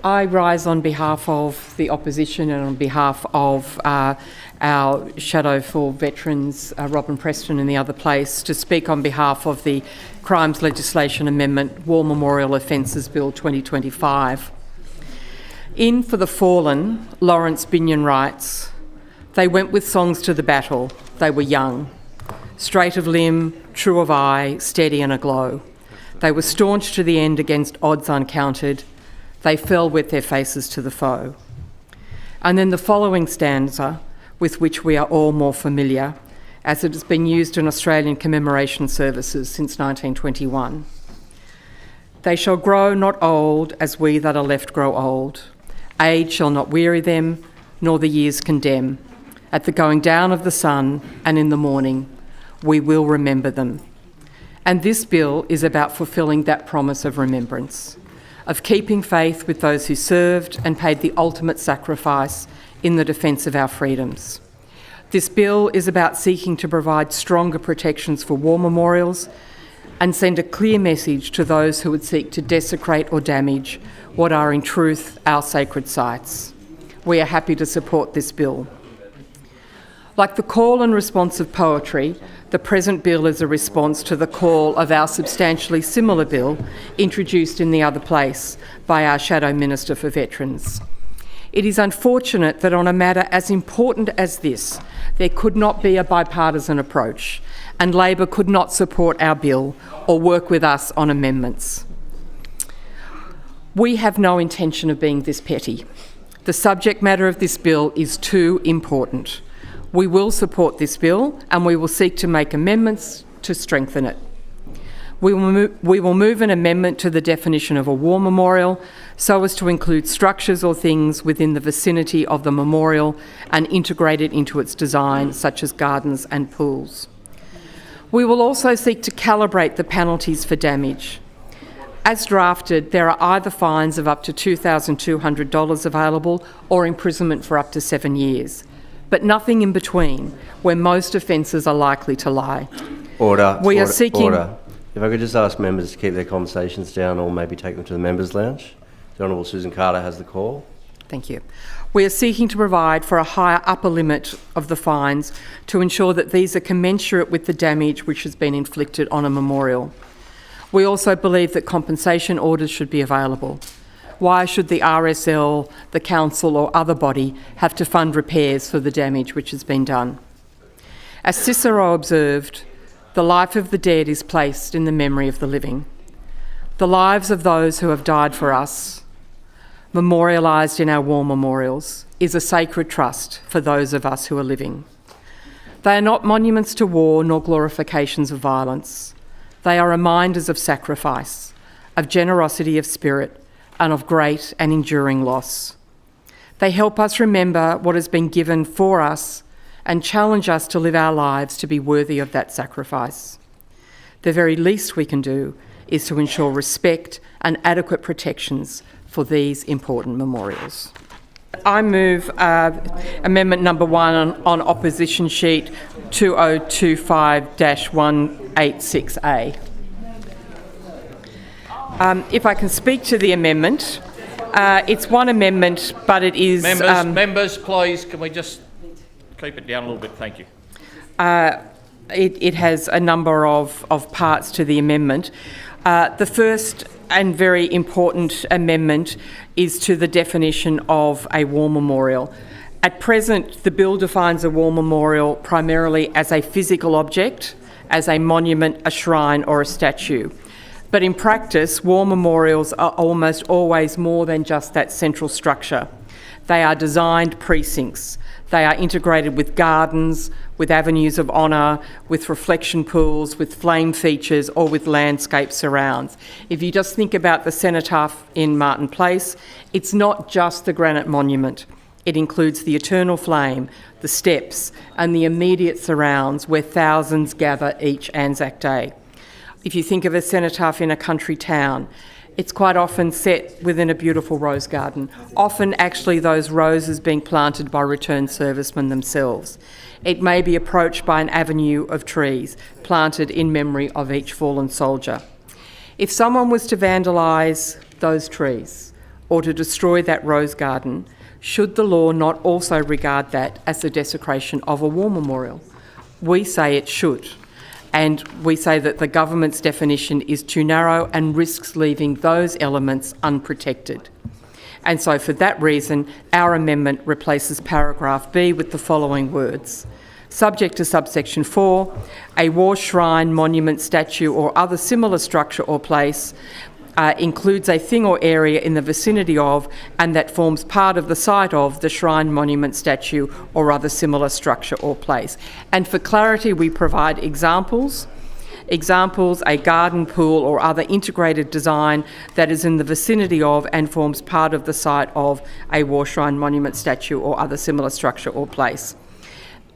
I rise on behalf of the opposition and on behalf of our Shadow for Veterans, Robin Preston, in the other place, to speak on behalf of the Crimes Legislation Amendment War Memorial Offences Bill 2025. In For the Fallen, Lawrence Binion writes, "They went with songs to the battle. They were young, straight of limb, true of eye, steady and aglow. They were staunch to the end against odds uncounted. They fell with their faces to the foe." And then the following stanza, with which we are all more familiar, as it has been used in Australian commemoration services since 1921. "They shall grow not old as we that are left grow old. Age shall not weary them, nor the years condemn. At the going down of the sun and in the morning, we will remember them." And this bill is about fulfilling that promise of remembrance, of keeping faith with those who served and paid the ultimate sacrifice in the defence of our freedoms. This bill is about seeking to provide stronger protections for war memorials and send a clear message to those who would seek to desecrate or damage what are in truth our sacred sites. We are happy to support this bill. Like the call and response of poetry, the present bill is a response to the call of our substantially similar bill introduced in the other place by our Shadow Minister for Veterans. It is unfortunate that on a matter as important as this, there could not be a bipartisan approach, and Labor could not support our bill or work with us on amendments. We have no intention of being this petty. The subject matter of this bill is too important. We will support this bill and we will seek to make amendments to strengthen it. We will move an amendment to the definition of a war memorial so as to include structures or things within the vicinity of the memorial and integrate it into its design, such as gardens and pools. We will also seek to calibrate the penalties for damage. As drafted, there are either fines of up to $2,200 available or imprisonment for up to 7 years, but nothing in between, where most offences are likely to lie. Order. We are seeking... Order. If I could just ask members to keep their conversations down or maybe take them to the members' lounge. The Honourable Susan Carter has the call. Thank you. We are seeking to provide for a higher upper limit of the fines to ensure that these are commensurate with the damage which has been inflicted on a memorial. We also believe that compensation orders should be available. Why should the RSL, the council or other body have to fund repairs for the damage which has been done? As Cicero observed, the life of the dead is placed in the memory of the living. The lives of those who have died for us, memorialised in our war memorials, is a sacred trust for those of us who are living. They are not monuments to war nor glorifications of violence. They are reminders of sacrifice, of generosity of spirit, and of great and enduring loss. They help us remember what has been given for us and challenge us to live our lives to be worthy of that sacrifice. The very least we can do is to ensure respect and adequate protections for these important memorials. I move amendment number 1 on opposition sheet 2025-186A. If I can speak to the amendment, it's one amendment, but it is... Members, please, can we just keep it down a little bit? Thank you. It has a number of parts to the amendment. The first and very important amendment is to the definition of a war memorial. At present, the bill defines a war memorial primarily as a physical object, as a monument, a shrine or a statue. But in practice, war memorials are almost always more than just that central structure. They are designed precincts. They are integrated with gardens, with avenues of honour, with reflection pools, with flame features, or with landscape surrounds. If you just think about the cenotaph in Martin Place, it's not just the granite monument. It includes the eternal flame, the steps, and the immediate surrounds where thousands gather each Anzac Day. If you think of a cenotaph in a country town, it's quite often set within a beautiful rose garden, often actually those roses being planted by returned servicemen themselves. It may be approached by an avenue of trees planted in memory of each fallen soldier. If someone was to vandalise those trees or to destroy that rose garden, should the law not also regard that as the desecration of a war memorial? We say it should. And we say that the government's definition is too narrow and risks leaving those elements unprotected. And so for that reason, our amendment replaces paragraph B with the following words. Subject to subsection 4, a war shrine, monument, statue or other similar structure or place includes a thing or area in the vicinity of and that forms part of the site of the shrine, monument, statue or other similar structure or place. And for clarity, we provide examples, a garden, pool or other integrated design that is in the vicinity of and forms part of the site of a war shrine, monument, statue or other similar structure or place.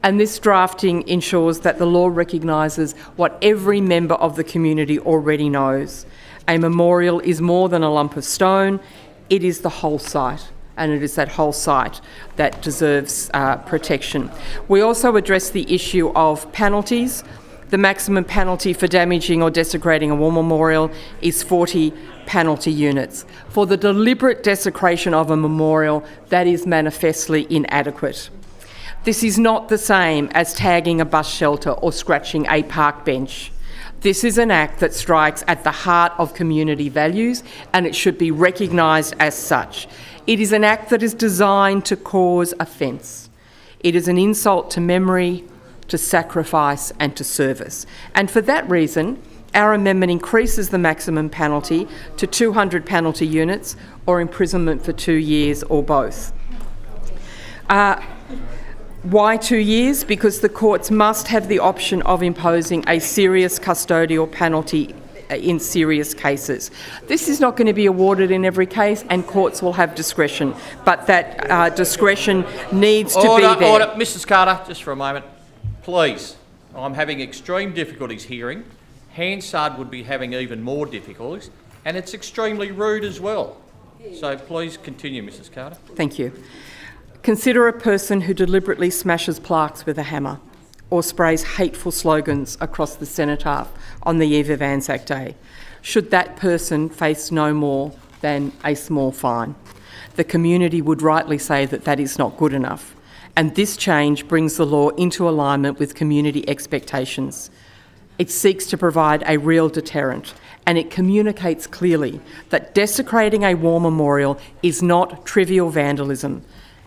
And this drafting ensures that the law recognises what every member of the community already knows. A memorial is more than a lump of stone, it is the whole site, and it is that whole site that deserves protection. We also address the issue of penalties. The maximum penalty for damaging or desecrating a war memorial is 40 penalty units. For the deliberate desecration of a memorial, that is manifestly inadequate. This is not the same as tagging a bus shelter or scratching a park bench. This is an act that strikes at the heart of community values and it should be recognised as such. It is an act that is designed to cause offence. It is an insult to memory, to sacrifice and to service. And for that reason, our amendment increases the maximum penalty to 200 penalty units or imprisonment for 2 years or both. Why 2 years? Because the courts must have the option of imposing a serious custodial penalty in serious cases. This is not going to be awarded in every case and courts will have discretion, but that discretion needs to be there. Order. Mrs Carter, just for a moment. Please. I'm having extreme difficulties hearing. Hansard would be having even more difficulties and it's extremely rude as well. So please continue, Mrs Carter. Thank you. Consider a person who deliberately smashes plaques with a hammer or sprays hateful slogans across the cenotaph on the eve of Anzac Day. Should that person face no more than a small fine? The community would rightly say that that is not good enough, and this change brings the law into alignment with community expectations. It seeks to provide a real deterrent, and it communicates clearly that desecrating a war memorial is not trivial vandalism.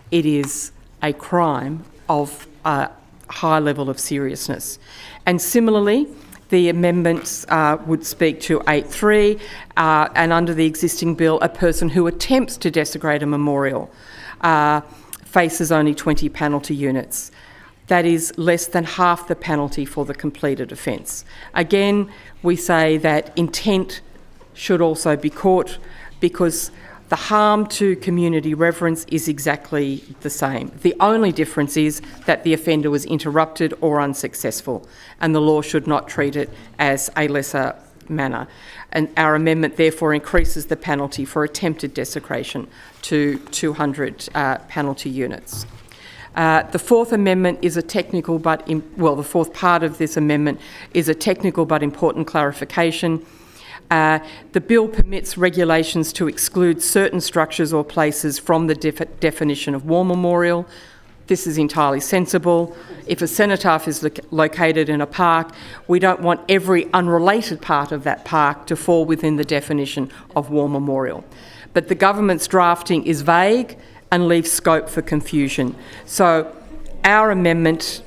It is a crime of a high level of seriousness. And similarly, the amendments would speak to 8.3 and under the existing bill, a person who attempts to desecrate a memorial faces only 20 penalty units. That is less than half the penalty for the completed offence. Again, we say that intent should also be caught because the harm to community reverence is exactly the same. The only difference is that the offender was interrupted or unsuccessful, and the law should not treat it as a lesser manner. And our amendment therefore increases the penalty for attempted desecration to 200 penalty units. The fourth amendment is a technical the fourth part of this amendment is a technical but important clarification. The bill permits regulations to exclude certain structures or places from the definition of war memorial. This is entirely sensible. If a cenotaph is located in a park, we don't want every unrelated part of that park to fall within the definition of war memorial. But the government's drafting is vague and leaves scope for confusion. So our amendment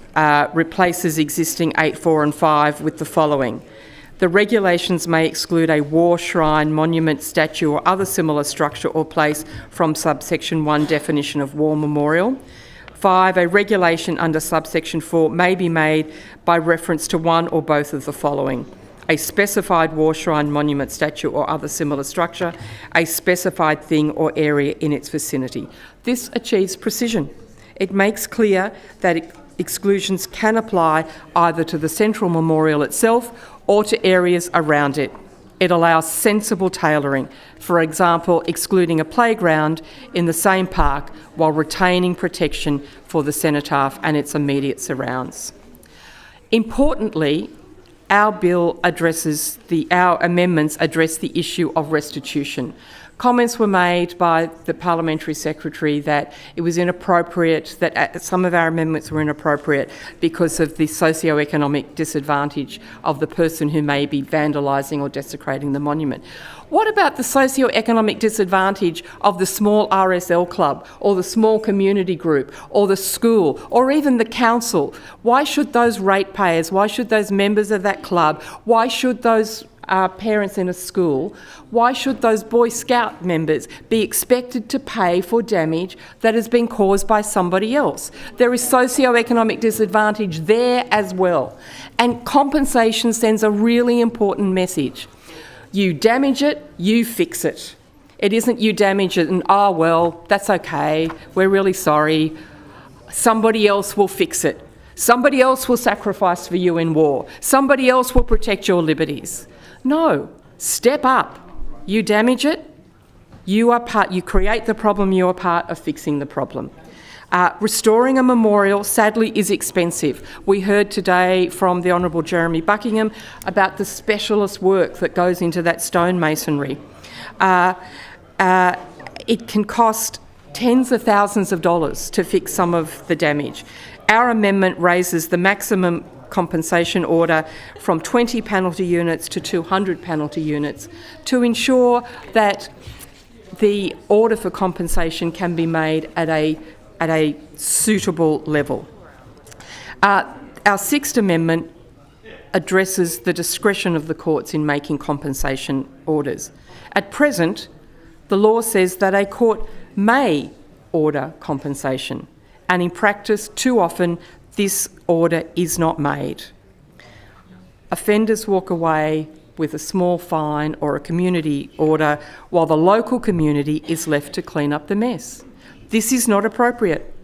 replaces existing 8.4 and 5 with the following. The regulations may exclude a war shrine, monument, statue or other similar structure or place from subsection 1 definition of war memorial. 5, a regulation under subsection 4 may be made by reference to one or both of the following: a specified war shrine, monument, statue or other similar structure, a specified thing or area in its vicinity. This achieves precision. It makes clear that exclusions can apply either to the central memorial itself or to areas around it. It allows sensible tailoring, for example, excluding a playground in the same park while retaining protection for the cenotaph and its immediate surrounds. Importantly, our amendments address the issue of restitution. Comments were made by the Parliamentary Secretary that it was inappropriate, that some of our amendments were inappropriate because of the socio-economic disadvantage of the person who may be vandalising or desecrating the monument. What about the socio-economic disadvantage of the small RSL club or the small community group or the school or even the council? Why should those ratepayers, why should those members of that club, why should those parents in a school, why should those Boy Scout members be expected to pay for damage that has been caused by somebody else? There is socio-economic disadvantage there as well. And compensation sends a really important message. You damage it, you fix it. It isn't you damage it and, oh, well, that's okay, we're really sorry, somebody else will fix it. Somebody else will sacrifice for you in war. Somebody else will protect your liberties. No, step up. You damage it, you create the problem, you are part of fixing the problem. Restoring a memorial, sadly, is expensive. We heard today from the Honourable Jeremy Buckingham about the specialist work that goes into that stonemasonry. It can cost tens of thousands of dollars to fix some of the damage. Our amendment raises the maximum compensation order from 20 penalty units to 200 penalty units to ensure that the order for compensation can be made at a suitable level. Our sixth amendment addresses the discretion of the courts in making compensation orders. At present, the law says that a court may order compensation, and in practice, too often, this order is not made. Offenders walk away with a small fine or a community order while the local community is left to clean up the mess. This is not appropriate.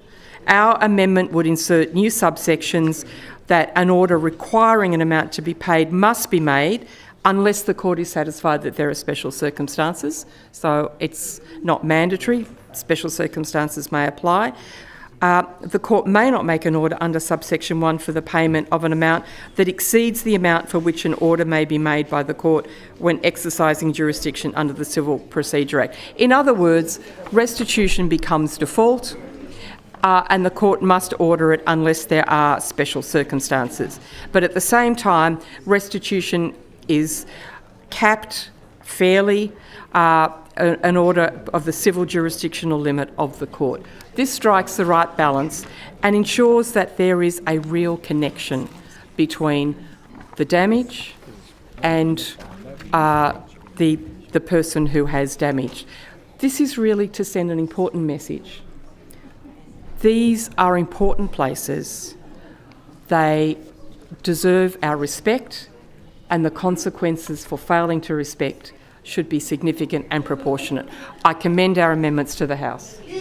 Our amendment would insert new subsections that an order requiring an amount to be paid must be made unless the court is satisfied that there are special circumstances. So it's not mandatory. Special circumstances may apply. The court may not make an order under subsection 1 for the payment of an amount that exceeds the amount for which an order may be made by the court when exercising jurisdiction under the Civil Procedure Act. In other words, restitution becomes default and the court must order it unless there are special circumstances. But at the same time, restitution is capped fairly, an order of the civil jurisdictional limit of the court. This strikes the right balance and ensures that there is a real connection between the damage and the person who has damaged. This is really to send an important message. These are important places. They deserve our respect, and the consequences for failing to respect should be significant and proportionate. I commend our amendments to the House.